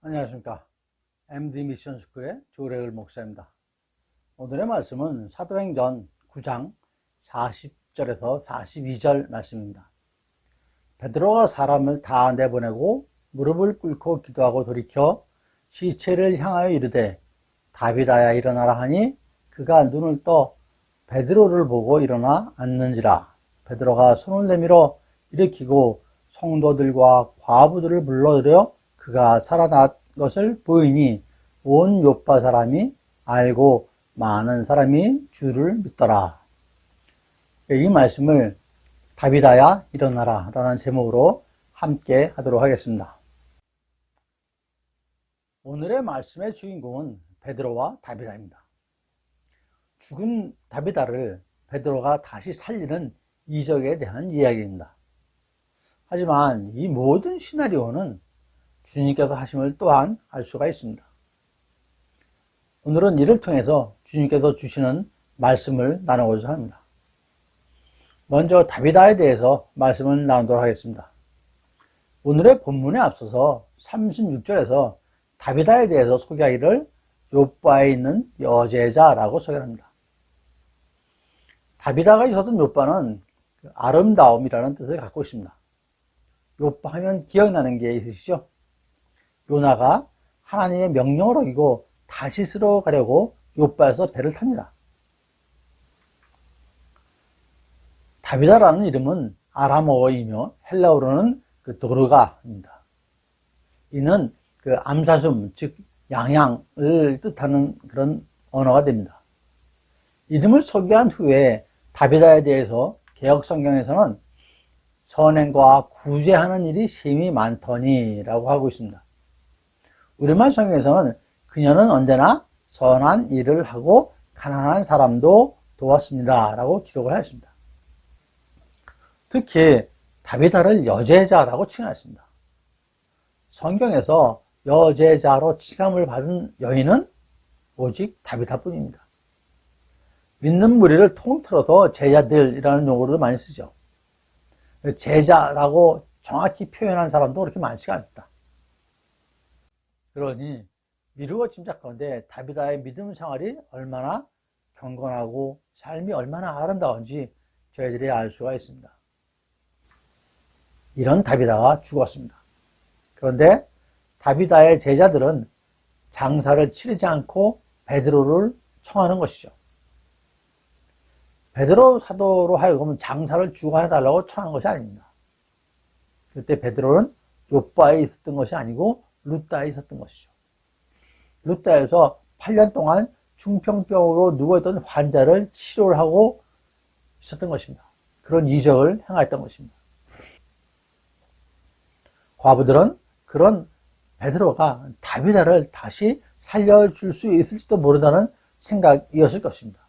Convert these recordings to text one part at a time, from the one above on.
안녕하십니까. MD 미션 스쿨의 조래을 목사입니다. 오늘의 말씀은 사도행전 9장 40절에서 42절 말씀입니다. 베드로가 사람을 다 내보내고 무릎을 꿇고 기도하고 돌이켜 시체를 향하여 이르되 다비다야 일어나라 하니 그가 눈을 떠 베드로를 보고 일어나 앉는지라. 베드로가 손을 내밀어 일으키고 성도들과 과부들을 불러들여 그가 살아났 것을 보이니 온 요파 사람이 알고 많은 사람이 주를 믿더라. 이 말씀을 다비다야 일어나라 라는 제목으로 함께 하도록 하겠습니다. 오늘의 말씀의 주인공은 베드로와 다비다입니다. 죽은 다비다를 베드로가 다시 살리는 이적에 대한 이야기입니다. 하지만 이 모든 시나리오는 주님께서 하심을 또한 알 수가 있습니다. 오늘은 이를 통해서 주님께서 주시는 말씀을 나누고자 합니다. 먼저 다비다에 대해서 말씀을 나누도록 하겠습니다. 오늘의 본문에 앞서서 36절에서 다비다에 대해서 소개하기를 욥바에 있는 여제자라고 소개합니다. 다비다가 있었던 욥바는 아름다움이라는 뜻을 갖고 있습니다. 욥바 하면 기억나는 게 있으시죠? 요나가 하나님의 명령을 어기고 다시스로 가려고 욥바에서 배를 탑니다. 다비다라는 이름은 아람어이며 헬라어로는 도르가입니다. 이는 암사슴, 즉 양양을 뜻하는 그런 언어가 됩니다. 이름을 소개한 후에 다비다에 대해서 개역 성경에서는 선행과 구제하는 일이 심히 많더니 라고 하고 있습니다. 우리말 성경에서는 그녀는 언제나 선한 일을 하고 가난한 사람도 도왔습니다 라고 기록을 하였습니다. 특히 다비다를 여제자라고 칭하였습니다. 성경에서 여제자로 칭함을 받은 여인은 오직 다비다뿐입니다. 믿는 무리를 통틀어서 제자들이라는 용어를 많이 쓰죠. 제자라고 정확히 표현한 사람도 그렇게 많지가 않다. 그러니 미루어 짐작하건대 다비다의 믿음 생활이 얼마나 경건하고 삶이 얼마나 아름다운지 저희들이 알 수가 있습니다. 이런 다비다가 죽었습니다. 그런데 다비다의 제자들은 장사를 치르지 않고 베드로를 청하는 것이죠. 베드로 사도로 하여금 장사를 주관해달라고 청한 것이 아닙니다. 그때 베드로는 욥바에 있었던 것이 아니고 루다에 있었던 것이죠. 루다에서 8년 동안 중풍병으로 누워있던 환자를 치료를 하고 있었던 것입니다. 그런 이적을 행하였던 것입니다. 과부들은 그런 베드로가 다비다를 다시 살려줄 수 있을지도 모른다는 생각이었을 것입니다.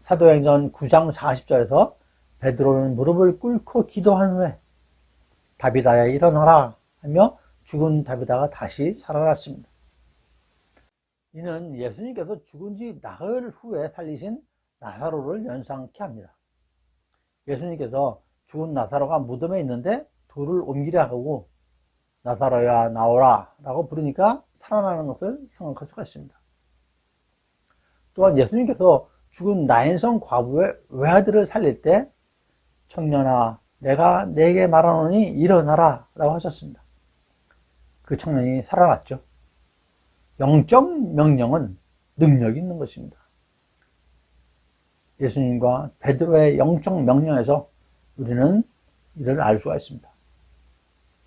사도행전 9장 40절에서 베드로는 무릎을 꿇고 기도한 후에 다비다야 일어나라 하며 죽은 다비다가 다시 살아났습니다. 이는 예수님께서 죽은 지 나흘 후에 살리신 나사로를 연상케 합니다. 예수님께서 죽은 나사로가 무덤에 있는데 돌을 옮기려 하고 나사로야 나오라 라고 부르니까 살아나는 것을 생각할 수가 있습니다. 또한 예수님께서 죽은 나인성 과부의 외아들을 살릴 때 청년아 내가 네게 말하노니 일어나라 라고 하셨습니다. 그 청년이 살아났죠. 영적 명령은 능력이 있는 것입니다. 예수님과 베드로의 영적 명령에서 우리는 이를 알 수가 있습니다.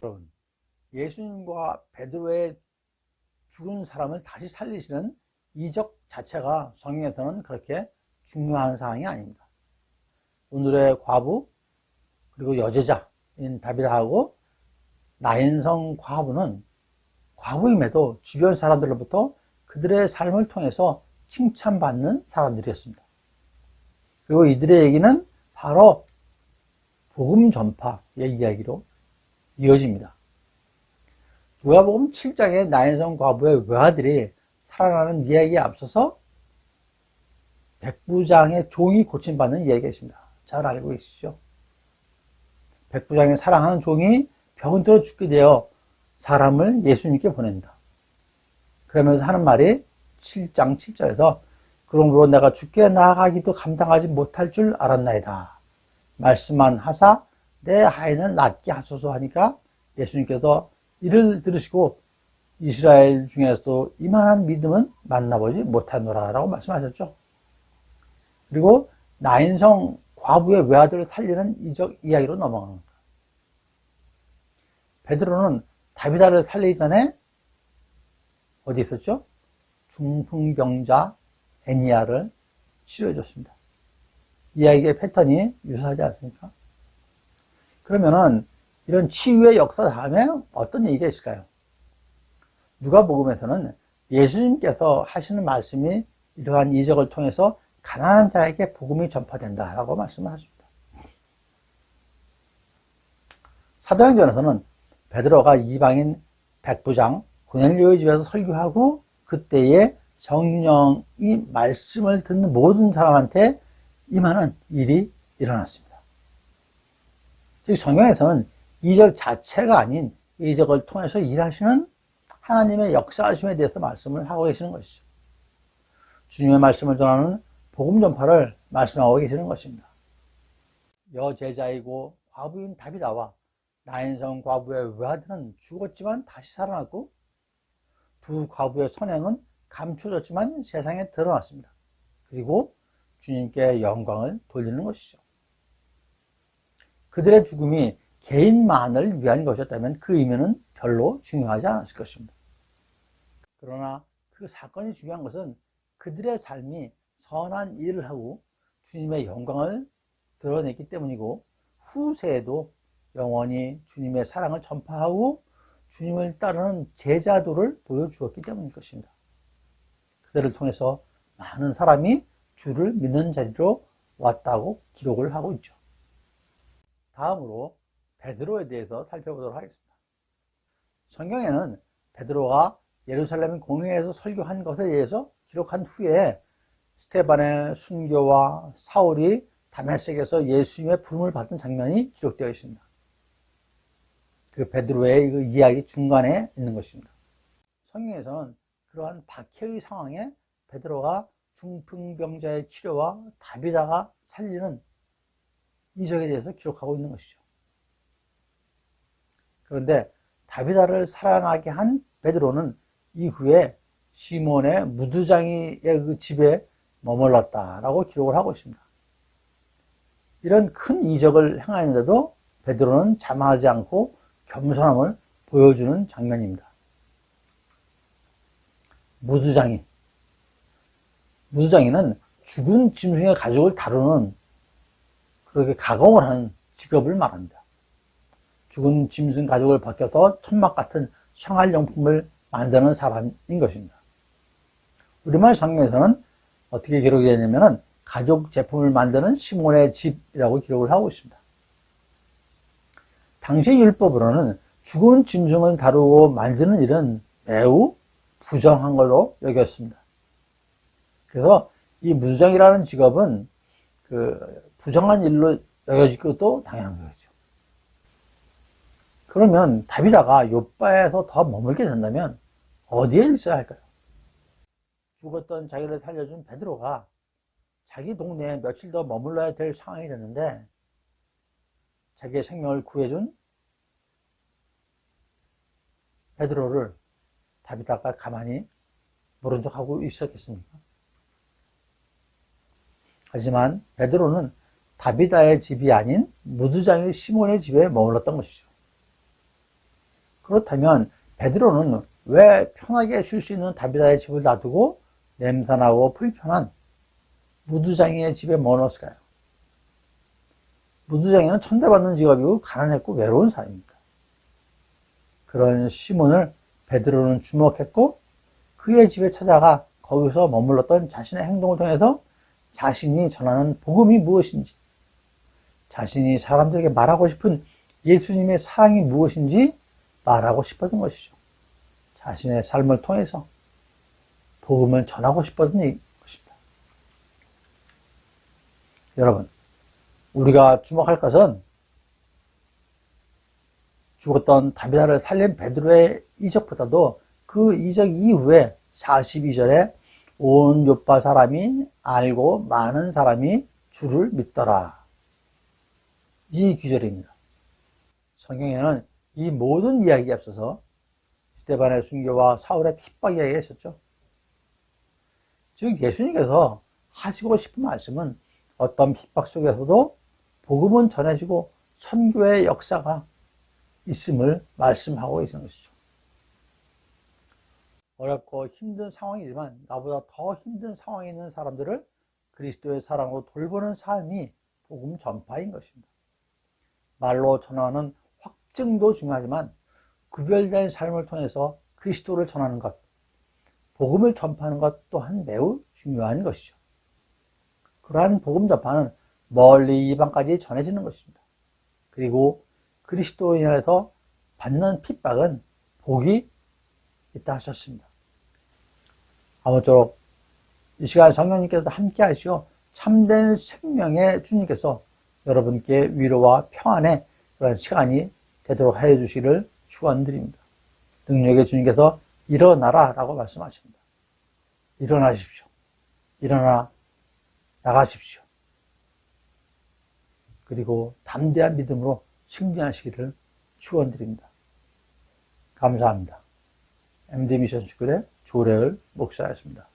여러분, 예수님과 베드로의 죽은 사람을 다시 살리시는 이적 자체가 성경에서는 그렇게 중요한 사항이 아닙니다. 오늘의 과부 그리고 여제자인 다비다하고 나인성 과부는 과부임에도 주변 사람들로부터 그들의 삶을 통해서 칭찬받는 사람들이었습니다. 그리고 이들의 얘기는 바로 복음 전파의 이야기로 이어집니다. 누가복음 7장의 나인성 과부의 외아들이 살아나는 이야기에 앞서서 백부장의 종이 고침받는 이야기가 있습니다. 잘 알고 계시죠? 백부장의 사랑하는 종이 병은 들어 죽게 되어 사람을 예수님께 보낸다. 그러면서 하는 말이 7장 7절에서 그러므로 내가 주께 나아가기도 감당하지 못할 줄 알았나이다. 말씀만 하사 내 하인을 낫게 하소서 하니까 예수님께서 이를 들으시고 이스라엘 중에서도 이만한 믿음은 만나보지 못하노라 라고 말씀하셨죠. 그리고 나인성 과부의 외아들을 살리는 이적 이야기로 넘어갑니다. 베드로는 다비다를 살리기 전에 어디 있었죠? 중풍병자 애니야를 치료해 줬습니다. 이야기의 패턴이 유사하지 않습니까? 그러면은 이런 치유의 역사 다음에 어떤 얘기가 있을까요? 누가복음에서는 예수님께서 하시는 말씀이 이러한 이적을 통해서 가난한 자에게 복음이 전파된다라고 말씀을 하십니다. 사도행전에서는 베드로가 이방인 백부장 고넬료의 집에서 설교하고 그때에 성령이 말씀을 듣는 모든 사람한테 임하는 일이 일어났습니다. 즉 성경에서는 이적 자체가 아닌 이적을 통해서 일하시는 하나님의 역사하심에 대해서 말씀을 하고 계시는 것이죠. 주님의 말씀을 전하는 복음 전파를 말씀하고 계시는 것입니다. 여제자이고 과부인 다비다와 나인성 과부의 외아들은 죽었지만 다시 살아났고 두 과부의 선행은 감춰졌지만 세상에 드러났습니다. 그리고 주님께 영광을 돌리는 것이죠. 그들의 죽음이 개인만을 위한 것이었다면 그 의미는 별로 중요하지 않았을 것입니다. 그러나 그 사건이 중요한 것은 그들의 삶이 선한 일을 하고 주님의 영광을 드러냈기 때문이고 후세에도 영원히 주님의 사랑을 전파하고 주님을 따르는 제자도를 보여주었기 때문일 것입니다. 그들을 통해서 많은 사람이 주를 믿는 자리로 왔다고 기록을 하고 있죠. 다음으로 베드로에 대해서 살펴보도록 하겠습니다. 성경에는 베드로가 예루살렘 공회에서 설교한 것에 대해서 기록한 후에 스데반의 순교와 사울이 다메섹에서 예수님의 부름을 받은 장면이 기록되어 있습니다. 그 베드로의 그 이야기 중간에 있는 것입니다. 성경에서는 그러한 박해의 상황에 베드로가 중풍병자의 치료와 다비다가 살리는 이적에 대해서 기록하고 있는 것이죠. 그런데 다비다를 살아나게 한 베드로는 이후에 시몬의 무두장이의 그 집에 머물렀다라고 기록을 하고 있습니다. 이런 큰 이적을 행하는데도 베드로는 자만하지 않고 겸손함을 보여주는 장면입니다. 무두장이는 죽은 짐승의 가죽을 다루는 그렇게 가공을 하는 직업을 말합니다. 죽은 짐승 가죽을 벗겨서 천막 같은 생활용품을 만드는 사람인 것입니다. 우리말 성경에서는 어떻게 기록이 되냐면은 가죽 제품을 만드는 시몬의 집이라고 기록을 하고 있습니다. 당시 율법으로는 죽은 짐승을 다루고 만지는 일은 매우 부정한 걸로 여겼습니다. 그래서 이 무두장이라는 직업은 그 부정한 일로 여겨지기도 당연한 거죠. 그러면 다비다가 요바에서 더 머물게 된다면 어디에 있어야 할까요? 죽었던 자기를 살려준 베드로가 자기 동네에 며칠 더 머물러야 될 상황이 됐는데 자기의 생명을 구해준 베드로를 다비다가 가만히 모른 척하고 있었겠습니까? 하지만 베드로는 다비다의 집이 아닌 무두장의 시몬의 집에 머물렀던 것이죠. 그렇다면 베드로는 왜 편하게 쉴 수 있는 다비다의 집을 놔두고 냄새나고 불편한 무두장이의 집에 머물렀을까요? 무두장이는 천대받는 직업이고 가난했고 외로운 사람입니다. 그런 시몬을 베드로는 주목했고 그의 집에 찾아가 거기서 머물렀던 자신의 행동을 통해서 자신이 전하는 복음이 무엇인지, 자신이 사람들에게 말하고 싶은 예수님의 사랑이 무엇인지 말하고 싶었던 것이죠. 자신의 삶을 통해서 복음을 전하고 싶었던 것입니다. 여러분, 우리가 주목할 것은 죽었던 다비다를 살린 베드로의 이적보다도 그 이적 이후에 42절에 온 요파 사람이 알고 많은 사람이 주를 믿더라. 이 구절입니다. 성경에는 이 모든 이야기에 앞서서 스데반의 순교와 사울의 핍박 이야기가 있었죠. 즉 예수님께서 하시고 싶은 말씀은 어떤 핍박 속에서도 복음은 전해지고 선교의 역사가 있음을 말씀하고 계시는 것이죠. 어렵고 힘든 상황이지만 나보다 더 힘든 상황에 있는 사람들을 그리스도의 사랑으로 돌보는 삶이 복음 전파인 것입니다. 말로 전하는 확증도 중요하지만 구별된 삶을 통해서 그리스도를 전하는 것, 복음을 전파하는 것 또한 매우 중요한 것이죠. 그러한 복음 전파는 멀리 이방까지 전해지는 것입니다. 그리고 그리스도로 인해서 받는 핍박은 복이 있다 하셨습니다. 아무쪼록 이 시간 성령님께서 함께 하시어 참된 생명의 주님께서 여러분께 위로와 평안의 그런 시간이 되도록 하여 주시기를 축원드립니다. 능력의 주님께서 일어나라 라고 말씀하십니다. 일어나십시오. 일어나 나가십시오. 그리고 담대한 믿음으로 승리하시기를 축원드립니다. 감사합니다. MD 미션 축구의 조래을 목사였습니다.